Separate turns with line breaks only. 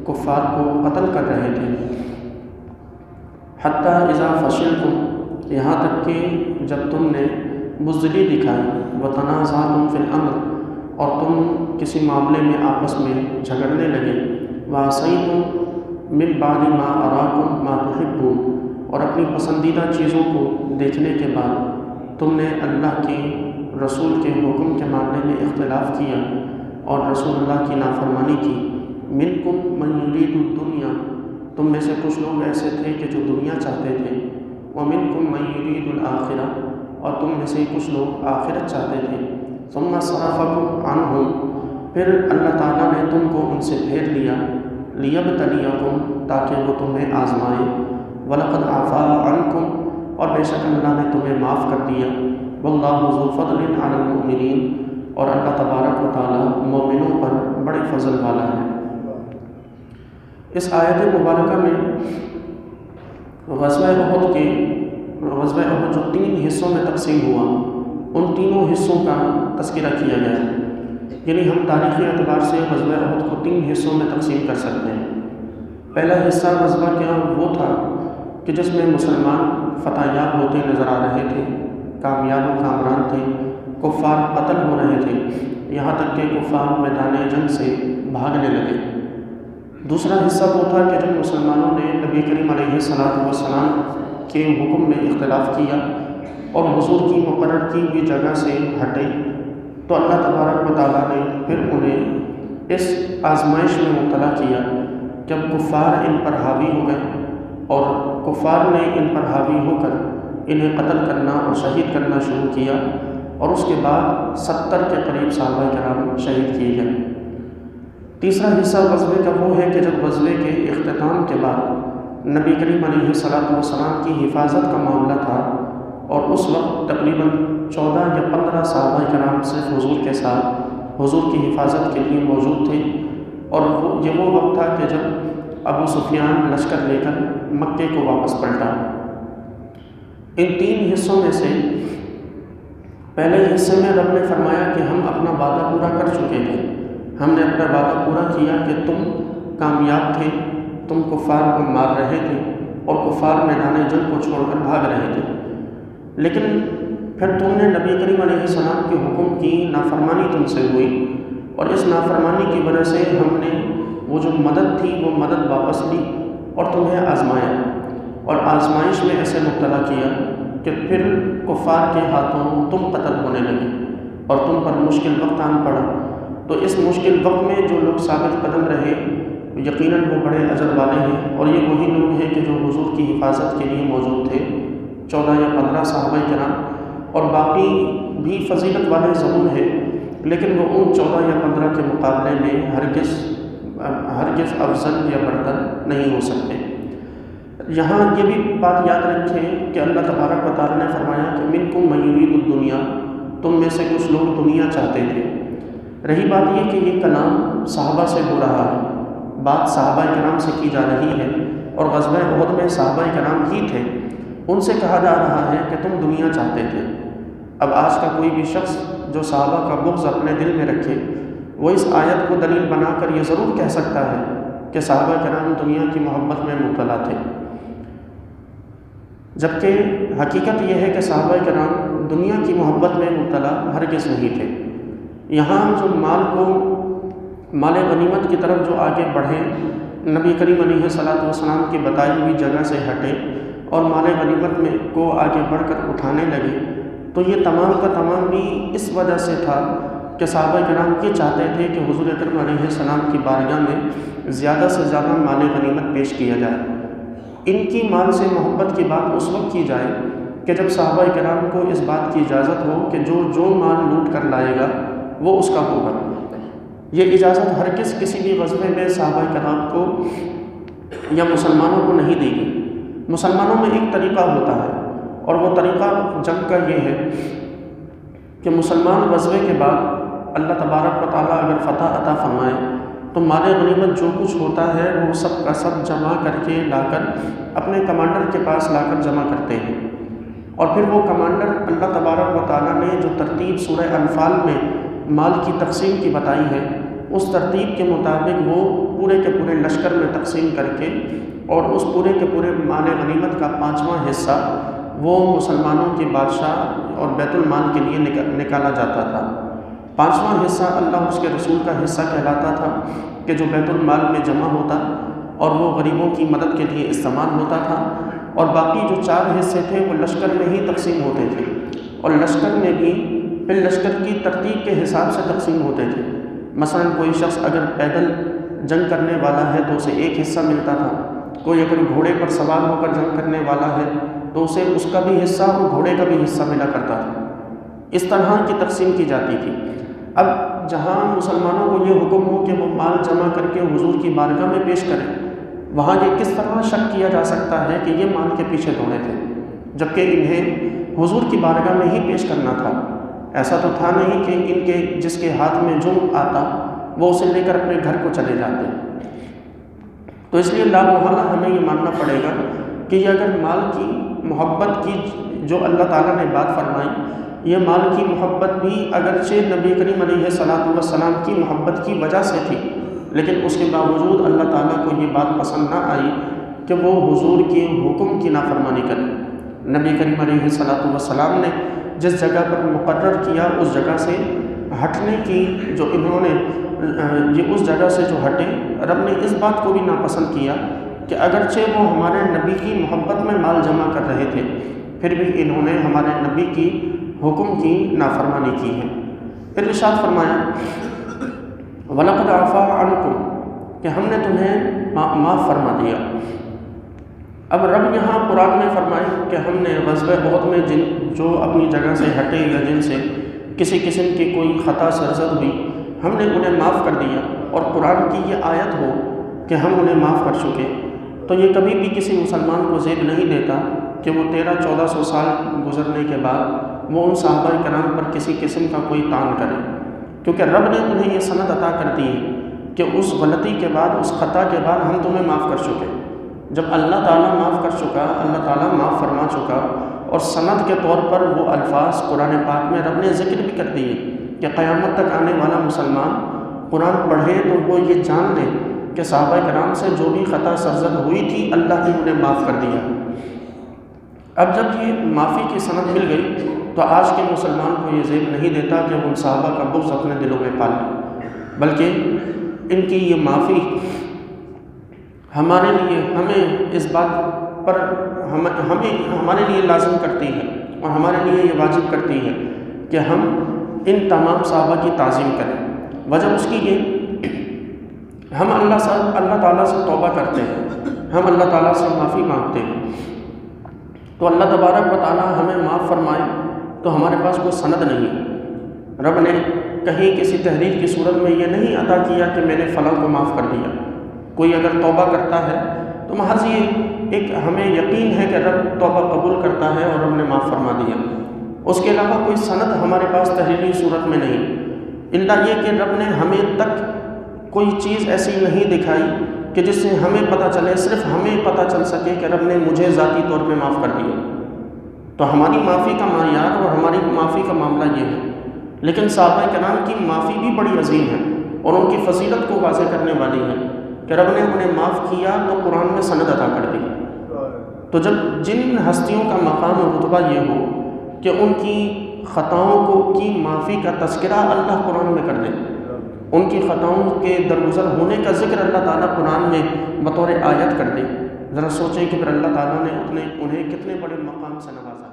کفار کو قتل کر رہے تھے۔ حتیٰ اذا فشلتم، یہاں تک کہ جب تم نے بزدلی دکھائی، وتنازعتم فی الامر، اور تم کسی معاملے میں آپس میں جھگڑنے لگے، وعصیتم من بعد ما اراکم ما تحبون، اور اپنی پسندیدہ چیزوں کو دیکھنے کے بعد تم نے اللہ کے رسول کے حکم کے معاملے میں اختلاف کیا اور رسول اللہ کی نافرمانی کی۔ منکم من یرید الدنیا، تم میں سے کچھ لوگ ایسے تھے کہ جو دنیا چاہتے تھے، ومنکم من یرید الآخرہ، اور تم میں سے کچھ لوگ آخرت چاہتے تھے۔ ثم صرفکم عنہم، پھر اللہ تعالیٰ نے تم کو ان سے پھیر لیا، لیبتلیکم، تاکہ وہ تمہیں آزمائے۔ وَلَقَدْ عَفَا عَنْكُمْ، اور بے شک اللہ نے تمہیں معاف کر دیا۔ وَاللَّهُ ذُو فَضْلٍ عَلَى الْمُؤْمِنِينَ، اور اللہ تبارک و تعالیٰ مومنوں پر بڑے فضل والا ہے۔ اس آیت مبارکہ میں غزوہ احد جو 3 حصوں میں تقسیم ہوا، ان تینوں حصوں کا تذکرہ کیا گیا ہے۔ یعنی ہم تاریخی اعتبار سے غزوہ احد کو 3 حصوں میں تقسیم کر سکتے ہیں۔ پہلا حصہ غزوہ کیا وہ تھا کہ جس میں مسلمان فتح یاب ہوتے نظر آ رہے تھے، کامیاب و کامران تھے، کفار قتل ہو رہے تھے، یہاں تک کہ کفار میدان جنگ سے بھاگنے لگے۔ دوسرا حصہ وہ تھا کہ جب مسلمانوں نے نبی کریم علیہ السلام کے حکم میں اختلاف کیا اور حضور کی مقرر کی ہوئی جگہ سے ہٹے، تو اللہ تبارک و تعالیٰ نے پھر انہیں اس آزمائش میں مبتلا کیا جب کفار ان پر حاوی ہو گئے، اور کفار نے ان پر حاوی ہو کر انہیں قتل کرنا اور شہید کرنا شروع کیا، اور اس کے بعد 70 کے قریب صحابہ کرام شہید کیے گئے۔ تیسرا حصہ غزوے کا وہ ہے کہ جب غزوے کے اختتام کے بعد نبی کریم علیہ السلام کی حفاظت کا معاملہ تھا، اور اس وقت تقریباً 14 یا 15 صحابہ کرام صرف حضور کے ساتھ حضور کی حفاظت کے لیے موجود تھے، اور یہ وہ وقت تھا کہ جب ابو سفیان لشکر لے کر مکے کو واپس پلٹا۔ ان 3 حصوں میں سے پہلے حصے میں رب نے فرمایا کہ ہم اپنا وعدہ پورا کر چکے تھے، ہم نے اپنا وعدہ پورا کیا کہ تم کامیاب تھے، تم کفار کو مار رہے تھے اور کفار میدان جنگ کو چھوڑ کر بھاگ رہے تھے، لیکن پھر تم نے نبی کریم علیہ السلام کے حکم کی نافرمانی تم سے ہوئی، اور اس نافرمانی کی وجہ سے ہم نے وہ جو مدد تھی وہ مدد واپس لی اور تمہیں آزمایا، اور آزمائش میں ایسے مبتلا کیا کہ پھر کفار کے ہاتھوں تم قتل ہونے لگے اور تم پر مشکل وقت آن پڑا۔ تو اس مشکل وقت میں جو لوگ ثابت قدم رہے یقیناً وہ بڑے اجر والے ہیں، اور یہ وہی لوگ ہیں کہ جو حضور کی حفاظت کے لیے موجود تھے، 14 یا 15 صحابہ کرام، اور باقی بھی فضیلت والے ضرور ہیں، لیکن وہ ان 14 یا 15 کے مقابلے میں ہرگز افضل یا برتر نہیں ہو سکتے۔ یہاں یہ بھی بات یاد رکھیں کہ اللہ تبارک و تعالیٰ نے فرمایا کہ منکم من یرید الدنیا، تم میں سے کچھ لوگ دنیا چاہتے تھے۔ رہی بات یہ کہ یہ کلام صحابہ سے ہو رہا ہے، بات صحابہ کرام سے کی جا رہی ہے، اور غزوہ احد میں صحابہ کرام ہی تھے، ان سے کہا جا رہا ہے کہ تم دنیا چاہتے تھے۔ اب آج کا کوئی بھی شخص جو صحابہ کا بغض اپنے دل میں رکھے، وہ اس آیت کو دلیل بنا کر یہ ضرور کہہ سکتا ہے کہ صحابہ کرام دنیا کی محبت میں مبتلا تھے، جبکہ حقیقت یہ ہے کہ صحابہ کرام دنیا کی محبت میں مبتلا ہرگز نہیں تھے۔ یہاں جو مال غنیمت کی طرف جو آگے بڑھے، نبی کریم علیہ السلام کی بتائی ہوئی جگہ سے ہٹے اور مال غنیمت میں کو آگے بڑھ کر اٹھانے لگے، تو یہ تمام کا تمام بھی اس وجہ سے تھا کہ صحابہ کرام یہ چاہتے تھے کہ حضور اکرم علیہ السلام کی بارگاہ میں زیادہ سے زیادہ مال غنیمت پیش کیا جائے۔ ان کی مال سے محبت کی بات اس وقت کی جائے کہ جب صحابہ کرام کو اس بات کی اجازت ہو کہ جو مال لوٹ کر لائے گا وہ اس کا ہوگا۔ یہ اجازت ہرگز کسی بھی غزوے میں صحابہ کرام کو یا مسلمانوں کو نہیں دی گئی۔ مسلمانوں میں ایک طریقہ ہوتا ہے، اور وہ طریقہ جنگ کا یہ ہے کہ مسلمان غزوے کے بعد اللہ تبارک و تعالیٰ اگر فتح عطا فرمائے تو مال غنیمت جو کچھ ہوتا ہے وہ سب کا سب جمع کر کے لا کر اپنے کمانڈر کے پاس لا کر جمع کرتے ہیں، اور پھر وہ کمانڈر اللہ تبارک و تعالیٰ نے جو ترتیب سورہ انفال میں مال کی تقسیم کی بتائی ہے، اس ترتیب کے مطابق وہ پورے کے پورے لشکر میں تقسیم کر کے اور اس پورے کے پورے مال غنیمت کا 5واں حصہ وہ مسلمانوں کے بادشاہ اور بیت المال کے لیے نکالا جاتا تھا۔ 5واں حصہ اللہ اس کے رسول کا حصہ کہلاتا تھا کہ جو بیت المال میں جمع ہوتا اور وہ غریبوں کی مدد کے لیے استعمال ہوتا تھا، اور باقی جو 4 حصے تھے وہ لشکر میں ہی تقسیم ہوتے تھے، اور لشکر میں بھی پھر لشکر کی ترتیب کے حساب سے تقسیم ہوتے تھے۔ مثلا کوئی شخص اگر پیدل جنگ کرنے والا ہے تو اسے 1 حصہ ملتا تھا، کوئی اگر گھوڑے پر سوار ہو کر جنگ کرنے والا ہے تو اسے اس کا بھی حصہ اور گھوڑے کا بھی حصہ ملا کرتا تھا۔ اس طرح کی تقسیم کی جاتی تھی۔ اب جہاں مسلمانوں کو یہ حکم ہو کہ وہ مال جمع کر کے حضور کی بارگاہ میں پیش کریں، وہاں یہ کس طرح شک کیا جا سکتا ہے کہ یہ مال کے پیچھے دوڑے تھے، جبکہ انہیں حضور کی بارگاہ میں ہی پیش کرنا تھا۔ ایسا تو تھا نہیں کہ ان کے جس کے ہاتھ میں جو آتا وہ اسے لے کر اپنے گھر کو چلے جاتے۔ تو اس لیے لا محالہ ہمیں یہ ماننا پڑے گا کہ یہ اگر مال کی محبت کی جو اللہ تعالیٰ نے بات فرمائی، یہ مال کی محبت بھی اگرچہ نبی کریم علیہ الصلوۃ والسلام کی محبت کی وجہ سے تھی، لیکن اس کے باوجود اللہ تعالیٰ کو یہ بات پسند نہ آئی کہ وہ حضور کے حکم کی نافرمانی کرے۔ نبی کریم علیہ الصلوۃ والسلام نے جس جگہ پر مقرر کیا اس جگہ سے ہٹنے کی جو انہوں نے یہ اس جگہ سے جو ہٹے، رب نے اس بات کو بھی ناپسند کیا کہ اگرچہ وہ ہمارے نبی کی محبت میں مال جمع کر رہے تھے، پھر بھی انہوں نے ہمارے نبی کی حکم کی نافرمانی کی ہے۔ پھر ارشاد فرمایا وَلَقَدْ عَفَا عَنْكُمْ، کہ ہم نے تمہیں معاف فرما دیا۔ اب رب یہاں قرآن میں فرمائے کہ ہم نے غزوہ احد میں جن جو اپنی جگہ سے ہٹے یا جن سے کسی قسم کی کوئی خطا سرزد ہوئی، ہم نے انہیں معاف کر دیا، اور قرآن کی یہ آیت ہو کہ ہم انہیں معاف کر چکے، تو یہ کبھی بھی کسی مسلمان کو زیب نہیں دیتا کہ وہ 1300-1400 سال گزرنے کے بعد وہ ان صحابہ کرام پر کسی قسم کا کوئی طعن کرے، کیونکہ رب نے انہیں یہ سند عطا کر دی ہے کہ اس غلطی کے بعد، اس خطا کے بعد ہم تمہیں معاف کر چکے۔ جب اللہ تعالیٰ معاف کر چکا، اللہ تعالیٰ معاف فرما چکا، اور سند کے طور پر وہ الفاظ قرآن پاک میں رب نے ذکر بھی کر دیے کہ قیامت تک آنے والا مسلمان قرآن پڑھے تو وہ یہ جان لے کہ صحابہ کرام سے جو بھی خطا سرزد ہوئی تھی اللہ نے انہیں معاف کر دیا۔ اب جب یہ معافی کی سند مل گئی تو آج کے مسلمان کو یہ زیب نہیں دیتا کہ ان صحابہ کا بغض اپنے دلوں میں پالے، بلکہ ان کی یہ معافی ہمارے لیے، ہمیں اس بات پر ہمارے لیے لازم کرتی ہے اور ہمارے لیے یہ واجب کرتی ہے کہ ہم ان تمام صحابہ کی تعظیم کریں۔ وجہ اس کی یہ، ہم اللہ تعالیٰ سے توبہ کرتے ہیں، ہم اللہ تعالیٰ سے معافی مانگتے ہیں، تو اللہ تبارک و تعالیٰ ہمیں معاف فرمائے تو ہمارے پاس کوئی سند نہیں۔ رب نے کہیں کسی تحریر کی صورت میں یہ نہیں عطا کیا کہ میں نے فلاں کو معاف کر دیا۔ کوئی اگر توبہ کرتا ہے تو محض یہ ایک ہمیں یقین ہے کہ رب توبہ قبول کرتا ہے اور رب نے معاف فرما دیا، اس کے علاوہ کوئی سند ہمارے پاس تحریری صورت میں نہیں، الا یہ کہ رب نے ہمیں تک کوئی چیز ایسی نہیں دکھائی کہ جس سے ہمیں پتہ چلے، صرف ہمیں پتہ چل سکے کہ رب نے مجھے ذاتی طور پہ معاف کر دیا۔ تو ہماری معافی کا معیار اور ہماری معافی کا معاملہ یہ ہے، لیکن صحابہ کرام کی معافی بھی بڑی عظیم ہے اور ان کی فضیلت کو واضح کرنے والی ہے کہ رب نے انہیں معاف کیا تو قرآن میں سند عطا کر دی۔ تو جب جن ہستیوں کا مقام اور رتبہ یہ ہو کہ ان کی خطاؤں کی معافی کا تذکرہ اللہ قرآن میں کر دے، ان کی خطاؤں کے درگزر ہونے کا ذکر اللہ تعالیٰ قرآن میں بطور آیت کر دے، ذرا سوچیں کہ پھر اللہ تعالیٰ نے انہیں کتنے بڑے مقام سے نوازا۔